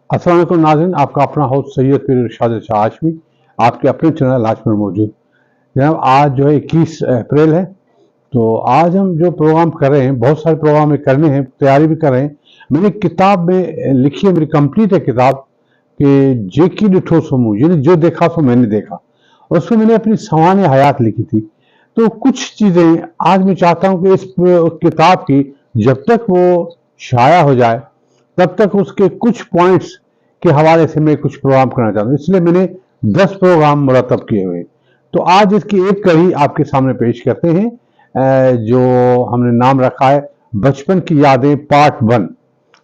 अस्सलाम वालेकुम नाज़रीन, आपका अपना होस्ट सैयद पीर इरशाद शाह हाशमी आपके अपने चैनल आज पर मौजूद। जनाब, आज जो है 21 अप्रैल है। तो आज हम जो प्रोग्राम कर रहे हैं, बहुत सारे प्रोग्राम में करने हैं, तैयारी भी कर रहे हैं। मैंने किताब में लिखी है, मेरी कंप्लीट है किताब कि जेकी डिठो समूह, यानी जो देखा सो मैंने देखा, और उसमें मैंने अपनी सवाने हयात लिखी थी। तो कुछ चीज़ें आज मैं चाहता हूँ कि इस किताब की जब तक वो शाया हो जाए तब तक उसके कुछ पॉइंट्स के हवाले से मैं कुछ प्रोग्राम करना चाहता हूँ, इसलिए मैंने 10 प्रोग्राम मुरतब किए हुए हैं। तो आज इसकी एक कड़ी आपके सामने पेश करते हैं, जो हमने नाम रखा है बचपन की यादें पार्ट 1।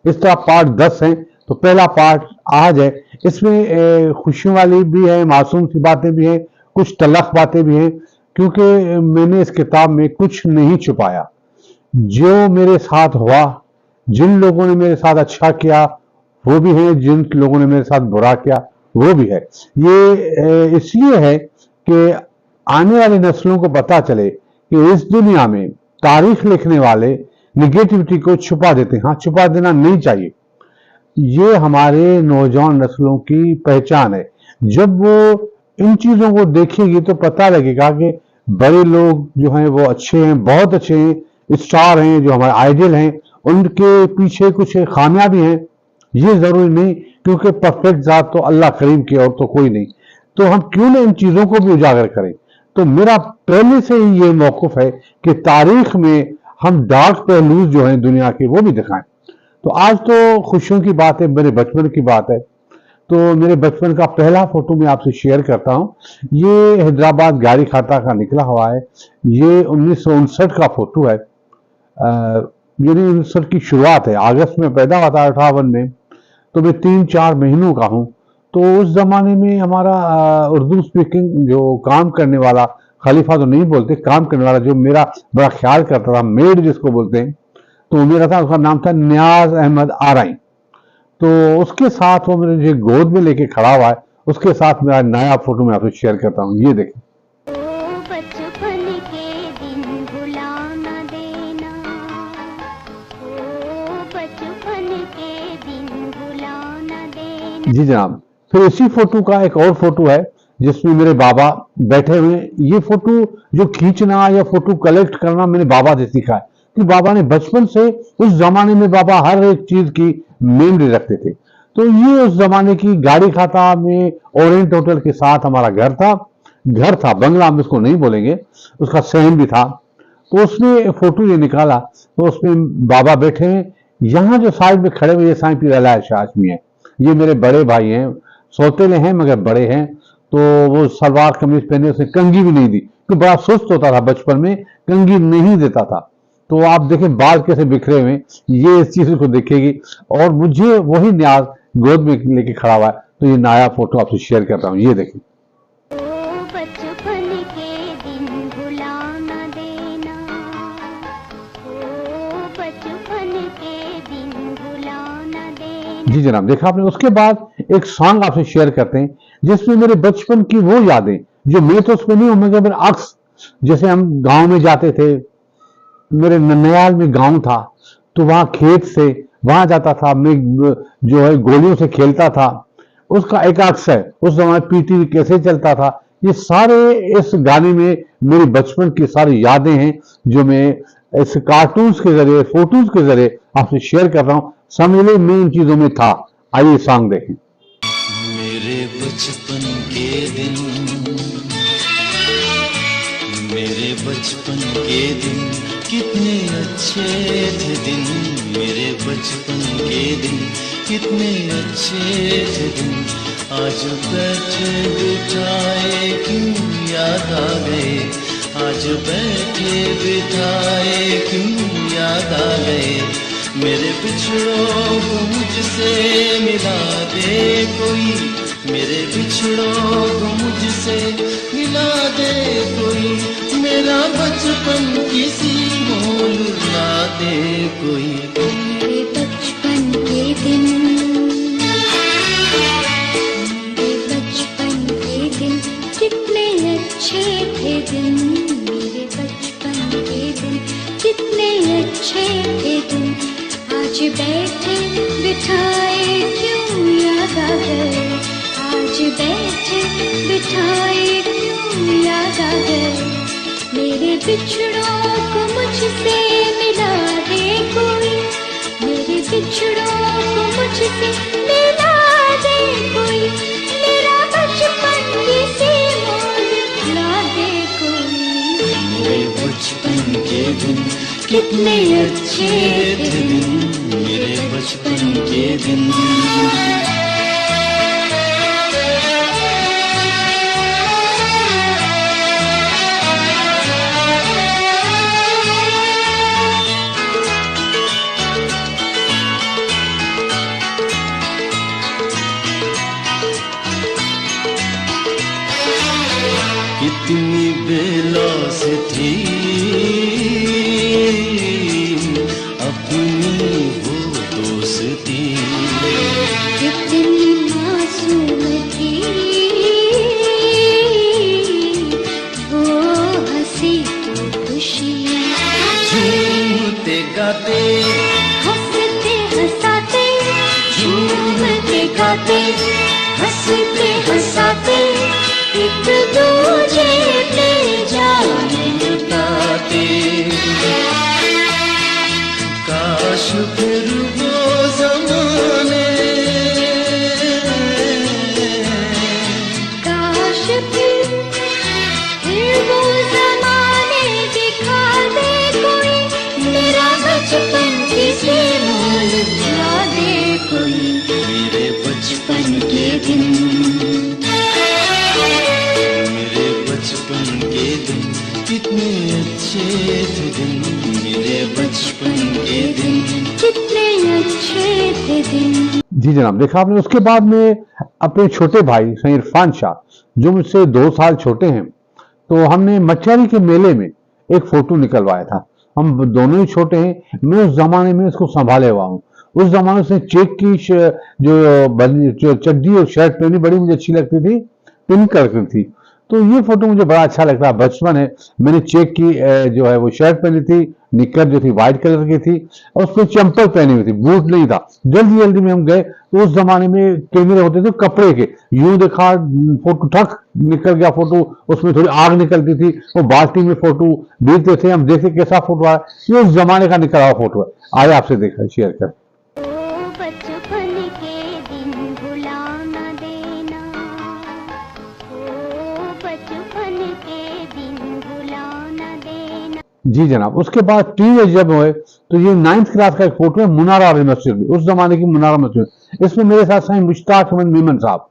इस तरह पार्ट 10 हैं, तो पहला पार्ट आज है। इसमें खुशियों वाली भी है, मासूम सी बातें भी हैं, कुछ तलख बातें भी हैं, क्योंकि मैंने इस किताब में कुछ नहीं छुपाया। जो मेरे साथ हुआ, जिन लोगों ने मेरे साथ अच्छा किया वो भी है, जिन लोगों ने मेरे साथ बुरा किया वो भी है। ये इसलिए है कि आने वाली नस्लों को पता चले कि इस दुनिया में तारीख लिखने वाले निगेटिविटी को छुपा देते हैं। हाँ, छुपा देना नहीं चाहिए। ये हमारे नौजवान नस्लों की पहचान है। जब वो इन चीज़ों को देखेगी तो पता लगेगा कि बड़े लोग जो हैं वो अच्छे हैं, बहुत अच्छे हैं, स्टार हैं, जो हमारे आइडियल हैं, उनके पीछे कुछ खामियां भी हैं। ये जरूरी नहीं, क्योंकि परफेक्ट जात तो अल्लाह करीम की और तो कोई नहीं। तो हम क्यों ना इन चीजों को भी उजागर करें। तो मेरा पहले से ही ये मौक़िफ़ है कि तारीख में हम डार्क पहलू जो हैं दुनिया के वो भी दिखाएं। तो आज तो खुशियों की बात है, मेरे बचपन की बात है। तो मेरे बचपन का पहला फोटो मैं आपसे शेयर करता हूँ। ये हैदराबाद गाड़ी खाता का निकला हुआ है। ये 1959 का फोटो है, यानी 1959 की शुरुआत है। अगस्त में पैदा हुआ था 58 में, तो मैं 3-4 महीनों का हूँ। तो उस जमाने में हमारा उर्दू स्पीकिंग जो काम करने वाला, खलीफा तो नहीं बोलते, काम करने वाला जो मेरा बड़ा ख्याल करता था, मेड जिसको बोलते हैं, तो मेरा था, उसका नाम था नियाज अहमद आरई। तो उसके साथ वो मेरे जो गोद में लेके खड़ा हुआ है, उसके साथ मेरा नया फोटो मैं आपसे शेयर करता हूँ। ये देखें। जी जनाब, फिर इसी फोटो का एक और फोटो है जिसमें मेरे बाबा बैठे हुए हैं। ये फोटो जो खींचना या फोटो कलेक्ट करना मैंने बाबा से सीखा है, कि बाबा ने बचपन से, उस जमाने में बाबा हर एक चीज की मेमोरी रखते थे। तो ये उस जमाने की गाड़ी खाता में ओरिएंट होटल के साथ हमारा घर था, बंगला हम इसको नहीं बोलेंगे, उसका सहन भी था। तो उसमें फोटो ये निकाला, तो उसमें बाबा बैठे हैं। यहाँ जो साइड में खड़े हुए साईं पीर अलाए शाह हाशमी है, ये मेरे बड़े भाई हैं, सौतेले हैं मगर बड़े हैं। तो वो सलवार कमीज पहने, उसने कंघी भी नहीं दी, तो बड़ा सुस्त होता था बचपन में, कंघी नहीं देता था। तो आप देखें बाल कैसे बिखरे हुए, ये इस चीज को देखेगी। और मुझे वही न्याज गोद में लेके खड़ा हुआ है। तो ये नया फोटो आपसे शेयर करता हूँ, ये देखें। जी जनाब, देखा आपने। उसके बाद एक सॉन्ग आपसे शेयर करते हैं जिसमें मेरे बचपन की वो यादें, जो मैं तो उसमें नहीं हूं, मगर मेरा अक्स, जैसे हम गांव में जाते थे, मेरे ननियाल में गांव था, तो वहां खेत से वहां जाता था मैं, जो है गोलियों से खेलता था, उसका एक अक्स है। उस जमाने पीटी कैसे चलता था, ये सारे इस गाने में मेरी बचपन की सारी यादें हैं, जो मैं इस कार्टून्स के जरिए, फोटोज के जरिए आपसे शेयर कर रहा हूँ। समझ लो मैं इन चीजों में था। आइए सॉन्ग देखें। मेरे बचपन के दिन, मेरे बचपन के दिन कितने अच्छे थे दिन, मेरे बचपन के दिन कितने अच्छे थे दिन। आज बैठे बिठाए क्यों याद आ गए, आज बैठे बिठाए क्यों याद आ गए। मेरे बिछड़ों को मुझसे मिला दे कोई, मेरे बिछड़ों को मुझसे मिला दे कोई, मेरा बचपन किसी मोल ला दे कोई। मेरे बचपन के दिन, मेरे बचपन के दिन कितने अच्छे थे दिन, मेरे बचपन के दिन कितने अच्छे थे दिन। आज बैठे बिठाए क्यों याद आ गए, आज बैठे बिठाए क्यों याद आ गए, मेरे बिछड़ों को मुझसे मिला दे कोई, मेरे बिछड़ों को मुझसे मिला दे कोई, मेरा बचपन किसी मोड़ ला दे कोई। मेरे बचपन के दिन कितने अच्छे थे दिन, मेरे बचपन के दिन। कितनी बेलास थी अपनी वो दोस्ती, कितनी मासूम थी वो हंसी तो खुशी, झूमते गाते हंसते हंसाते, झूमते गाते हंसते हंसाते, एक दूजे पे जान लुटाते। काश फिर वो ज़माने, काश फिर वो ज़माने दिखा दे कोई, मेरा बचपन किसी मोड़ ला दे कोई, मेरे बचपन के दिन, मेरे बचपन के दिन कितने अच्छे थे दिन, मेरे बचपन के दिन। कितने अच्छे थे दिन। जी जनाब, देखा आपने। उसके बाद में अपने छोटे भाई सही इरफान शाह, जो मुझसे 2 साल छोटे हैं, तो हमने मछली के मेले में एक फोटो निकलवाया था। हम दोनों ही छोटे हैं, मैं उस जमाने में इसको संभाले हुआ हूँ। उस जमाने से चेक की जो चड्डी और शर्ट पहनी बड़ी मुझे अच्छी लगती थी, पिंक कलर की थी। तो ये फोटो मुझे बड़ा अच्छा लगता है, बचपन है। मैंने चेक की जो है वो शर्ट पहनी थी, निक्कर जो थी व्हाइट कलर की थी, और उसमें चंपल पहनी हुई थी, बूट नहीं था। जल्दी जल्दी में हम गए, तो उस जमाने में कैमरे होते थे कपड़े के, यूं देखा फोटो ठक निकल गया फोटो, उसमें थोड़ी आग निकलती थी, वो बाल्टी में फोटो देखते थे, हम देखते कैसा फोटो आया। ये उस जमाने का निकला हुआ फोटो है। आए आपसे देखा शेयर कर। बचपन के दिन भुला न देना, ओ बचपन के दिन भुला न देना। जी जनाब, उसके बाद टीनेज जब हुए तो ये 9th क्लास का एक फोटो है मुनारा मस्जिद में, उस जमाने की मुनारा मस्जिद। इसमें मेरे साथ साईं मुश्ताक अहमद मेमन साहब,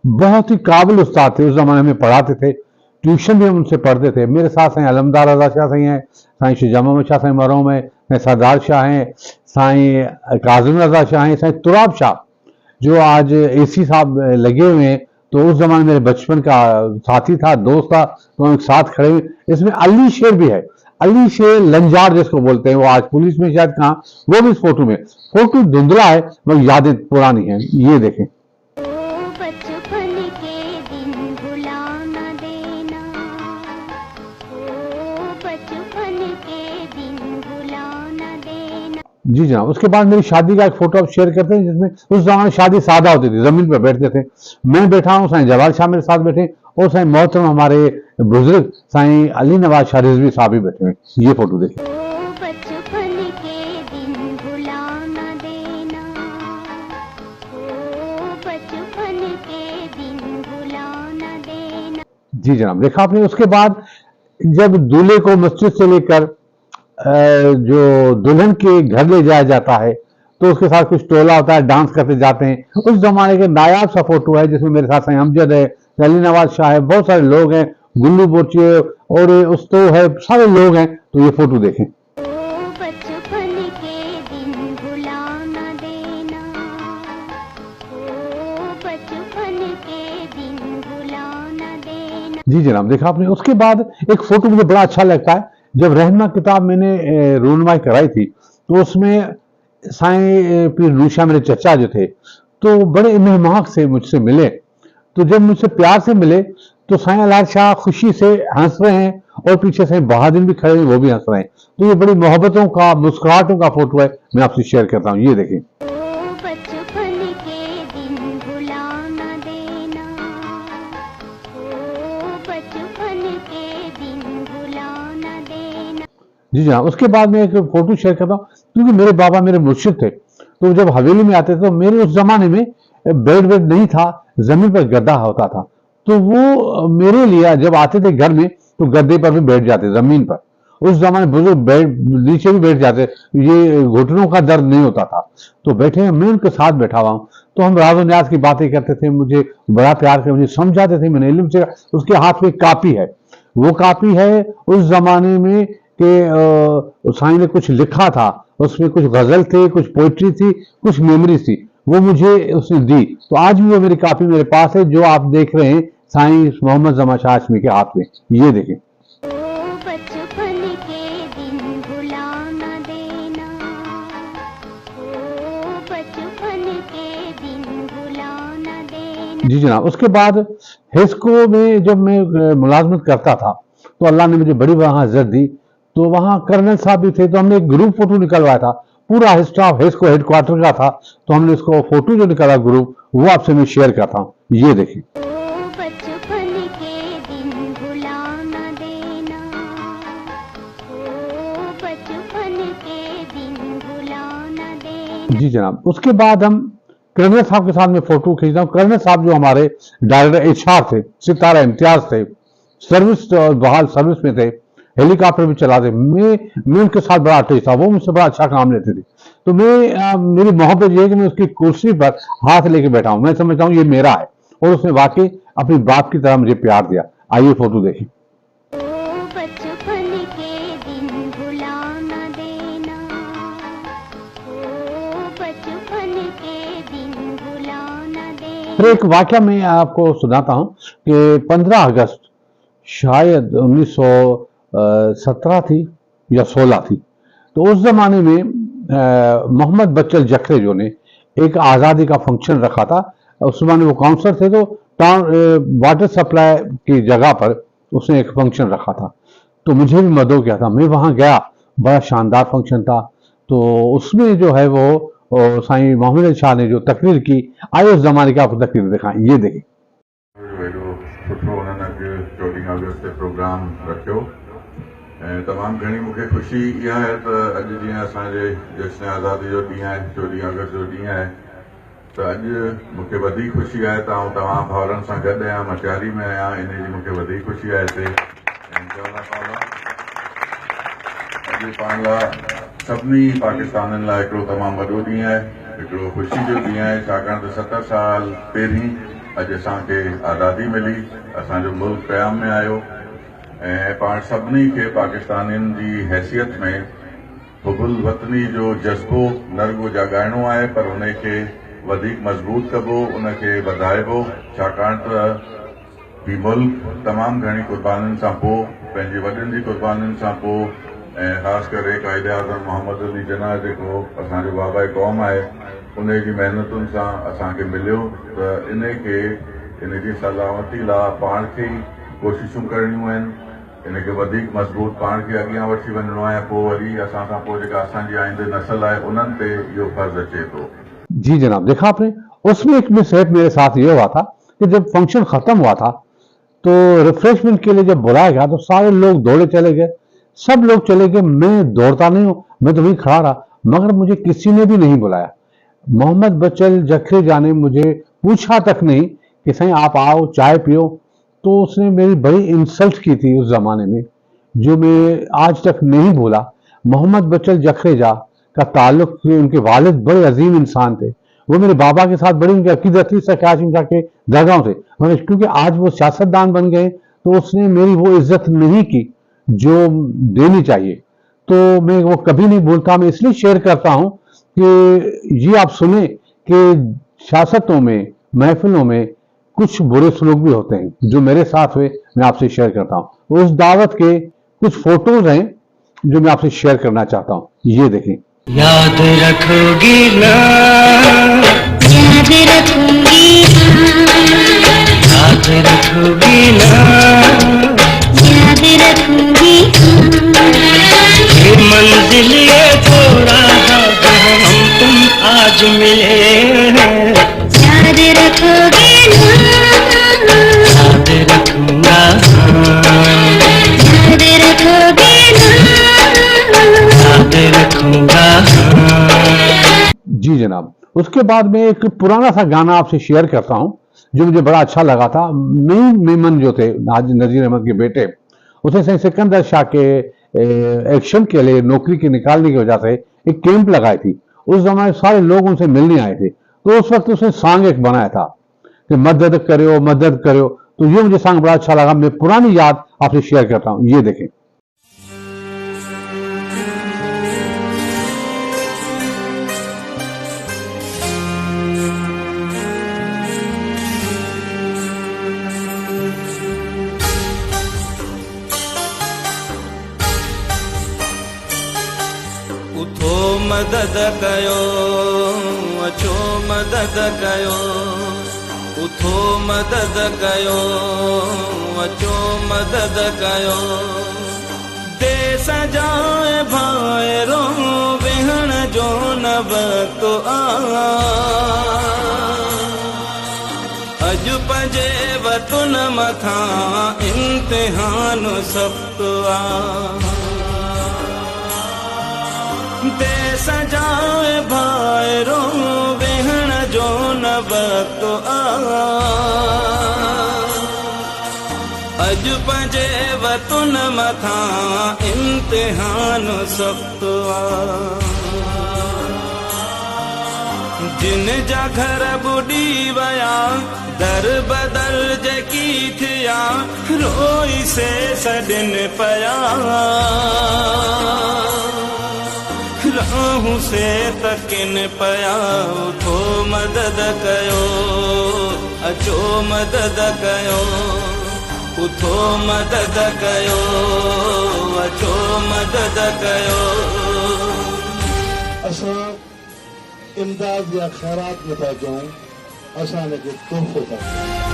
बहुत ही काबिल उस्ताद थे, उस जमाने में पढ़ाते थे, ट्यूशन भी हम उनसे पढ़ते थे। मेरे साथ साईं अलमदार रजा शाह साईं हैं, साईं शुजाम अहमद शाह साईं मरहूम है, साईं सरदार शाह हैं, साईं काजिम रजा शाह हैं, साईं तुराब शाह जो आज एसी साहब लगे हुए हैं। तो उस जमाने मेरे बचपन का साथी था, दोस्त था, तो हम एक साथ खड़े हुए। इसमें अली शेर भी है, अली शेर लंजार जिसको बोलते हैं, वो आज पुलिस में शायद कहाँ, वो भी इस फोटो में। फोटो धुंधला है मगर यादें पुरानी हैं। ये देखें। बचपन के दिन भुला न देना, ओ बचपन के दिन भुला न देना। जी जनाब, उसके बाद मेरी शादी का एक फोटो आप शेयर करते हैं, जिसमें उस जमाने शादी सादा होती थी, जमीन पर बैठते थे। मैं बैठा हूँ, साईं जवाल शाह मेरे साथ बैठे, और साईं मोहतरम हमारे बुजुर्ग साईं अली नवाज शाह रिजवी साहब भी बैठे हैं। ये फोटो देखिए। बचपन के दिन भुला न देना, ओ बचपन के दिन भुला न देना। जी जनाब, देखा आपने। उसके बाद जब दूल्हे को मस्जिद से लेकर जो दुल्हन के घर ले जाया जाता है, तो उसके साथ कुछ टोला होता है, डांस करते जाते हैं। उस जमाने के नायाब सा फोटो है, जिसमें मेरे साथ साईं अमजद है, अली नवाज शाह है, बहुत सारे लोग हैं, गुल्लू बोचे और उस तो है, सारे लोग हैं। तो ये फोटो देखें। बचपन के दिन भुला न देना, ओ बचपन के दिन भुला न देना। जी जनाब, देखा आपने। उसके बाद एक फोटो मुझे बड़ा अच्छा लगता है, जब रहनमा किताब मैंने रूनमाई कराई थी, तो उसमें साईं पीर नूशा मेरे चचा जो थे, तो बड़े मेहमाक से मुझसे मिले। तो जब मुझसे प्यार से मिले, तो साईं अलार शाह खुशी से हंस रहे हैं, और पीछे साईं बहादुर भी खड़े हैं, वो भी हंस रहे हैं। तो ये बड़ी मोहब्बतों का, मुस्कुराहटों का फोटो है, मैं आपसे शेयर करता हूँ। ये देखें। बचपन के दिन भुला न देना, ओ बचपन के दिन भुला न देना। जी जनाब, उसके बाद मैं एक फोटो शेयर करता हूँ, क्योंकि मेरे बाबा मेरे मुर्शिद थे, तो जब हवेली में आते थे तो मेरे उस जमाने में बेड नहीं था, जमीन पर गद्दा होता था, तो वो मेरे लिए जब आते थे घर में तो गद्दे पर भी बैठ जाते, जमीन पर। उस जमाने बुजुर्ग बेड नीचे भी बैठ जाते, ये घुटनों का दर्द नहीं होता था, तो बैठे मैं उनके साथ बैठा हुआ हूँ, तो हम राज़ो न्याज की बातें करते थे, मुझे बड़ा प्यार से मुझे समझाते थे, मैंने इल्म से। उसके हाथ में एक कापी है, वो कापी है उस जमाने में कि साईं ने कुछ लिखा था, उसमें कुछ गजल थे, कुछ पोइट्री थी, कुछ मेमोरी थी, वो मुझे उसने दी। तो आज भी वो मेरी कापी मेरे पास है, जो आप देख रहे हैं साईं मोहम्मद जमा शाह हाशमी के हाथ में। ये देखें। बचपन के दिन भुला न देना, ओ बचपन के दिन भुला न देना। जी जनाब, उसके बाद हिस्को में जब मैं मुलाजमत करता था तो अल्लाह ने मुझे बड़ी वहां इज्जत दी, तो वहां कर्नल साहब भी थे, तो हमने एक ग्रुप फोटो निकलवाया था, पूरा स्टाफ हिस्को हेडक्वार्टर का था, तो हमने इसको फोटो जो निकाला ग्रुप, वो आपसे मैं शेयर करता हूँ। ये देखिए। बचपन के दिन भुला न देना, ओ बचपन के दिन भुला न देना। जी जनाब, उसके बाद हम कर्नल साहब के साथ में फोटो खींचता हूँ। कर्नल साहब जो हमारे डायरेक्टर एचआर थे, सितारा इम्तियाज थे, सर्विस और बहाल सर्विस में थे, हेलीकॉप्टर भी चलाते। मैं उनके साथ बड़ा अटैच था, वो मुझसे बड़ा अच्छा काम लेते थे, तो मेरी मोहब्बत ये है कि मैं उसकी कुर्सी पर हाथ लेके बैठा हूँ, मैं समझता हूँ ये मेरा है, और उसने वाकई अपनी बाप की तरह मुझे प्यार दिया। आइए फोटो देखिए। बचपन के दिन भुला न देना, ओ बचपन के दिन भुला न देना। फिर एक वाकया मैं आपको सुनाता हूँ कि 15 अगस्त शायद 1917 थी या 16 थी, तो उस जमाने में मोहम्मद बच्चल जखरे जो ने एक आज़ादी का फंक्शन रखा था। उस जमाने वो काउंसलर थे, तो टाउन वाटर सप्लाई की जगह पर उसने एक फंक्शन रखा था, तो मुझे भी मदो किया था, मैं वहां गया, बड़ा शानदार फंक्शन था। तो उसमें जो है वो साईं मोहम्मद अली शाह ने जो तकरीर की, आए उस जमाने की आपको तकरीर दिखाएं। ये देखिए। सुठो उन्हनि अॼु 14 अगस्त ते प्रोग्राम रखियो ऐं तमामु घणी मूंखे ख़ुशी इहा आहे त अॼु जीअं असांजे जश्न आज़ादी जो ॾींहुं आहे, 14 अगस्त जो ॾींहुं आहे, त अॼु मूंखे वधीक ख़ुशी आहे त आउं तव्हां भाउरनि सां गॾु आहियां, मां तयारी में आहियां, इन जी मूंखे वधीक ख़ुशी आहे हिते। ऐं इंशाअल्लाह ताला अॼु पाण लाइ सभिनी पाकिस्तानियुनि लाइ हिकिड़ो तमामु वॾो ॾींहुं आहे, हिकिड़ो ख़ुशी जो ॾींहुं आहे, छाकाणि त 70 साल पहिरीं अॼु असांखे आज़ादी मिली, असांजो मुल्क क़याम में आयो, ऐं पाण सभिनी खे पाकिस्तानियुनि जी हैसियत में हुबुल वतनी जो जज़्बो न रुगो जाॻाइणो आहे, पर उनखे वधीक मज़बूत कबो, उनखे वधाइबो, छाकाणि त हीउ मुल्क तमामु घणी क़ुर्बानियुनि सां पोइ, पंहिंजी वॾनि जी क़ुर्बानियुनि सां पोइ, ऐं ख़ासि करे क़ाइद आज़म मोहम्मद अली जिन्ना जेको असांजो बाबा क़ौम आहे, उन जी महिनतुनि सां असांखे मिलियो, त इन जी सलामती लाइ पाण खे ई कोशिशूं करणियूं आहिनि, इनखे वधीक मज़बूत पाण खे अॻियां वठी वञिणो आहे, पोइ वरी असां खां पोइ जेका असांजी आईंदे नस्ल आहे उन्हनि ते इहो फर्ज़ अचे थो। जी जनाब, देखा आपने, उसमें एक मिसहैप मेरे साथ ये हुआ था कि जब फंक्शन खत्म हुआ था तो रिफ्रेशमेंट के लिए जब बुलाया गया तो सारे लोग दौड़े चले गए, सब लोग चले गए, मैं दौड़ता नहीं हूँ, मैं तो वहीं खड़ा रहा, मगर मुझे किसी ने भी नहीं बुलाया। मोहम्मद बच्चल जखरे जाने मुझे पूछा तक नहीं कि सही आप आओ चाय पियो, तो उसने मेरी बड़ी इंसल्ट की थी उस जमाने में, जो मैं आज तक नहीं भूला। मोहम्मद बच्चल जखरेजा का ताल्लुक, उनके वालिद बड़े अजीम इंसान थे, वो मेरे बाबा के साथ बड़ी उनकी अकीदत थी, सकाशिम के दरगाह थे, मगर क्योंकि आज वो सियासतदान बन गए तो उसने मेरी वो इज्जत नहीं की जो देनी चाहिए, तो मैं वो कभी नहीं भूलता। मैं इसलिए शेयर करता हूं कि ये आप सुने कि सियासतों में, महफिलों में कुछ बुरे सलूक भी होते हैं, जो मेरे साथ हुए, मैं आपसे शेयर करता हूं। उस दावत के कुछ फोटोज हैं जो मैं आपसे शेयर करना चाहता हूं, ये देखें। याद रखोगी ना, याद रखूंगी, याद रखोगी ना, याद रखूंगी, मंजिल ये थोड़ा सा जहाँ हम तुम आज मिले हैं। याद रखोगे ना, याद रखूंगा, याद रखोगे ना, याद रखूंगा। जी जनाब, उसके बाद में एक पुराना सा गाना आपसे शेयर करता हूं जो मुझे बड़ा अच्छा लगा था। नईम मेमन जो थे नजीर अहमद के बेटे, उसने सिकंदर शाह के एक्शन के लिए नौकरी के निकालने की वजह से एक कैंप लगाई थी। उस जमाने सारे लोग उनसे मिलने आए थे, तो उस वक्त उसने सॉन्ग एक बनाया था कि मदद करो मदद करो। तो ये मुझे सॉन्ग बड़ा अच्छा लगा, मैं पुरानी याद आपसे शेयर करता हूँ, ये देखें। उठो मदद कयो, अचो मदद कयो। उठो मदद कयो, अचो मदद कयो। देश जाए भाइरो वेहण जो न वक्त आ। अॼु पंहिंजे वतन मथां इम्तिहान सख़्तु आ। देश जाए भाइरो वेहण जो न वक्त आ। अॼु पंहिंजे वतन मथां इम्तिहान सख़्तु आ। जिन जा घर बुॾी विया, दर बदल जेकी थिया, रोई से सॾनि पिया। राहूं से तकिन पिया। उठो मदद कयो, अचो मदद कयो। उठो मदद कयो, अचो मदद कयो। असां इमदाद या ख़ैरात में था चऊं, असां हिनखे तोहफ़ो था चऊं।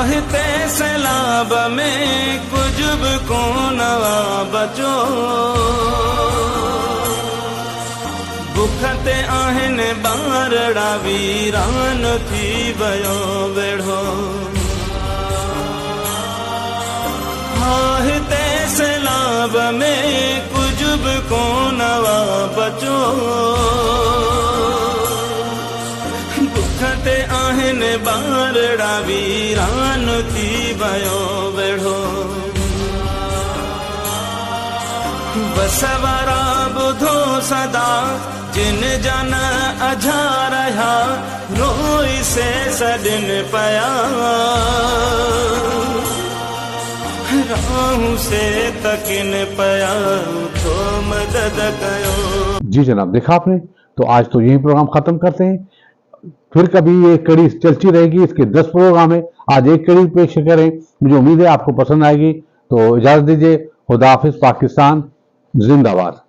हिते सैलाब में कुछ बि कोन बचो। बुख ते आहिनि ॿारड़ा वीरान थी वियो वेढ़ो। हिते सैलाब में कुछ बि कोन बचो। ते आहिनि ॿारड़ा वीरान थी वियो वेढ़ो। बस वारा ॿुधो सदा, जिन जा न अझा रहिया, रोई से सॾनि पिया। राहूं से तकिन पिया। उठो मदद कयो। जी जनाब, देखा आपने। तो आज तो यही प्रोग्राम खत्म करते हैं, फिर कभी ये कड़ी चलती रहेगी। इसके 10 प्रोग्राम है, आज एक कड़ी पेश करें। मुझे उम्मीद है आपको पसंद आएगी। तो इजाजत दीजिए। खुदा हाफिज। पाकिस्तान जिंदाबाद।